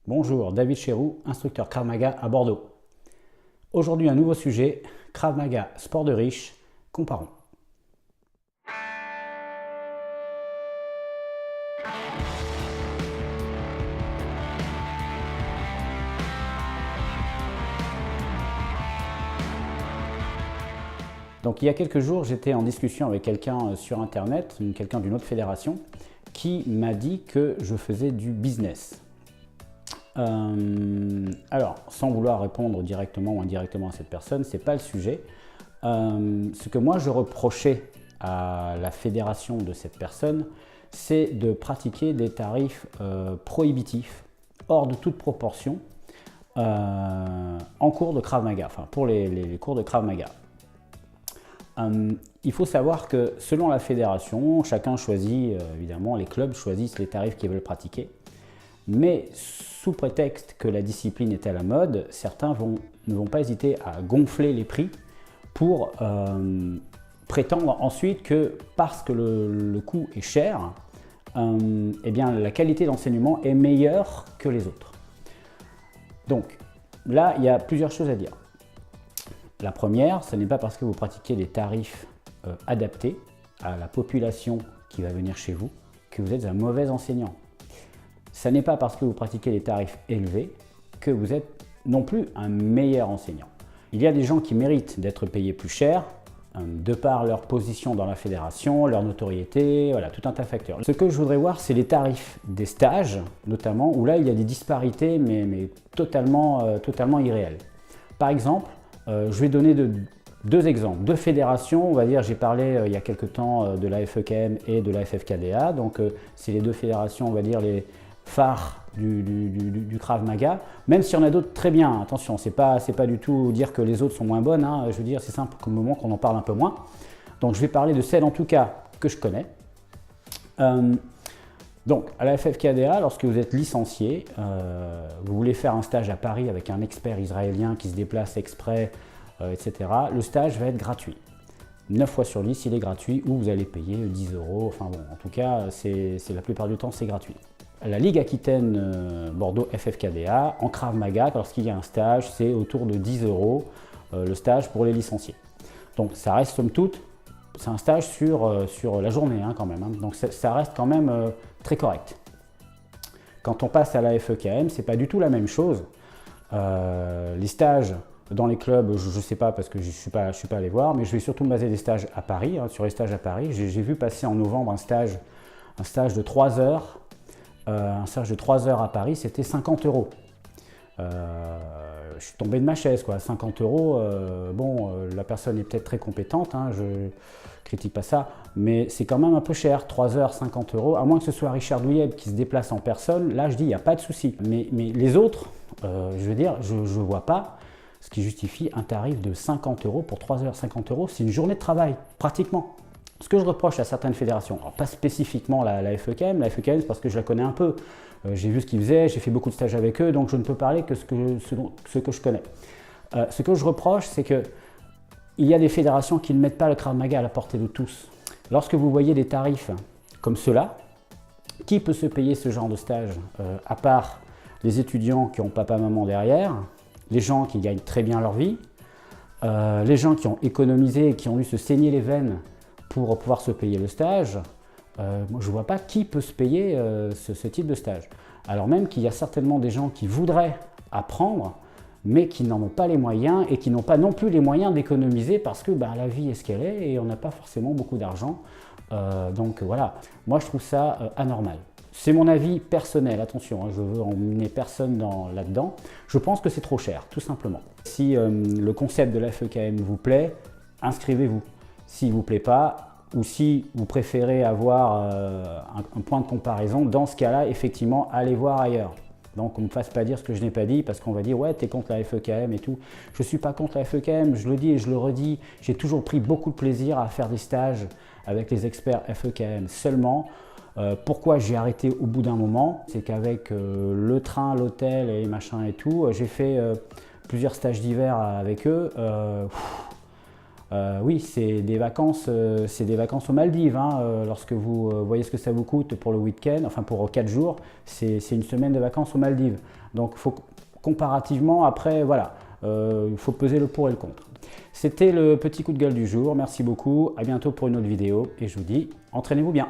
Bonjour, David Chéroux, instructeur Krav Maga à Bordeaux. Aujourd'hui, un nouveau sujet, Krav Maga, sport de riche, comparons. Donc il y a quelques jours, j'étais en discussion avec quelqu'un sur internet, quelqu'un d'une autre fédération, qui m'a dit que je faisais du business. Alors, sans vouloir répondre directement ou indirectement à cette personne, c'est pas le sujet. Ce que moi je reprochais à la fédération de cette personne, c'est de pratiquer des tarifs prohibitifs, hors de toute proportion, en cours de Krav Maga, enfin pour les cours de Krav Maga. Il faut savoir que selon la fédération, chacun choisit, évidemment, les clubs choisissent les tarifs qu'ils veulent pratiquer. Mais sous prétexte que la discipline est à la mode, certains ne vont pas hésiter à gonfler les prix pour prétendre ensuite que parce que le coût est cher, eh bien, la qualité d'enseignement est meilleure que les autres. Donc là, il y a plusieurs choses à dire. La première, ce n'est pas parce que vous pratiquez des tarifs adaptés à la population qui va venir chez vous que vous êtes un mauvais enseignant. Ce n'est pas parce que vous pratiquez des tarifs élevés que vous êtes non plus un meilleur enseignant. Il y a des gens qui méritent d'être payés plus cher de par leur position dans la fédération, leur notoriété, voilà, tout un tas de facteurs. Ce que je voudrais voir, c'est les tarifs des stages, notamment, où là, il y a des disparités, mais totalement irréelles. Par exemple, je vais donner deux exemples, deux fédérations, on va dire, j'ai parlé il y a quelque temps de la FEKM et de la FFKDA, donc c'est les deux fédérations, on va dire, les phares du Krav Maga, même s'il y en a d'autres très bien, attention, c'est pas du tout dire que les autres sont moins bonnes, hein, je veux dire, c'est simple, au moment qu'on en parle un peu moins. Donc je vais parler de celles en tout cas que je connais. Donc à la FFKDA, lorsque vous êtes licencié, vous voulez faire un stage à Paris avec un expert israélien qui se déplace exprès, etc., le stage va être gratuit. 9 fois sur 10, il est gratuit, ou vous allez payer 10 €, enfin bon, en tout cas, la plupart du temps, c'est gratuit. La Ligue Aquitaine Bordeaux FFKDA, en Krav Maga, lorsqu'il y a un stage, c'est autour de 10 € le stage pour les licenciés. Donc ça reste somme toute, c'est un stage sur la journée hein, quand même, hein. Donc ça reste quand même très correct. Quand on passe à la FEKM, c'est pas du tout la même chose. Les stages dans les clubs, je ne sais pas parce que je ne suis pas allé voir, mais je vais surtout me baser des stages à Paris, hein, sur les stages à Paris. J'ai vu passer en novembre un stage de 3 heures. Un stage de 3 heures à Paris, c'était 50 €. Je suis tombé de ma chaise, quoi. 50 €, bon, la personne est peut-être très compétente, hein, je critique pas ça, mais c'est quand même un peu cher, 3 heures, 50 €, à moins que ce soit Richard Douyeb qui se déplace en personne, là je dis il n'y a pas de souci. Mais les autres, je veux dire, je ne vois pas ce qui justifie un tarif de 50 € pour 3 heures. 50 €, c'est une journée de travail, pratiquement. Ce que je reproche à certaines fédérations, alors pas spécifiquement la FEKM, c'est parce que je la connais un peu. J'ai vu ce qu'ils faisaient, j'ai fait beaucoup de stages avec eux, donc je ne peux parler que ce que je connais. Ce que je reproche, c'est qu'il y a des fédérations qui ne mettent pas le Krav Maga à la portée de tous. Lorsque vous voyez des tarifs comme ceux-là, qui peut se payer ce genre de stage à part les étudiants qui ont papa-maman derrière, les gens qui gagnent très bien leur vie, les gens qui ont économisé et qui ont dû se saigner les veines pour pouvoir se payer le stage, moi, je ne vois pas qui peut se payer ce type de stage. Alors même qu'il y a certainement des gens qui voudraient apprendre, mais qui n'en ont pas les moyens et qui n'ont pas non plus les moyens d'économiser parce que la vie est ce qu'elle est et on n'a pas forcément beaucoup d'argent. Donc voilà, moi je trouve ça anormal. C'est mon avis personnel, attention, hein, je veux emmener personne là-dedans. Je pense que c'est trop cher, tout simplement. Si le concept de la FEKM vous plaît, inscrivez-vous. S'il ne vous plaît pas, ou si vous préférez avoir un point de comparaison, dans ce cas-là, effectivement, allez voir ailleurs. Donc, on ne me fasse pas dire ce que je n'ai pas dit, parce qu'on va dire « ouais, tu es contre la FEKM et tout ». Je ne suis pas contre la FEKM, je le dis et je le redis. J'ai toujours pris beaucoup de plaisir à faire des stages avec les experts FEKM seulement. Pourquoi j'ai arrêté au bout d'un moment? C'est qu'avec le train, l'hôtel et machin et tout, j'ai fait plusieurs stages d'hiver avec eux. Oui, c'est des vacances aux Maldives, hein. Lorsque vous voyez ce que ça vous coûte pour le week-end, enfin pour 4 jours, c'est une semaine de vacances aux Maldives. Donc comparativement, après, voilà, il faut peser le pour et le contre. C'était le petit coup de gueule du jour. Merci beaucoup, à bientôt pour une autre vidéo et je vous dis, entraînez-vous bien.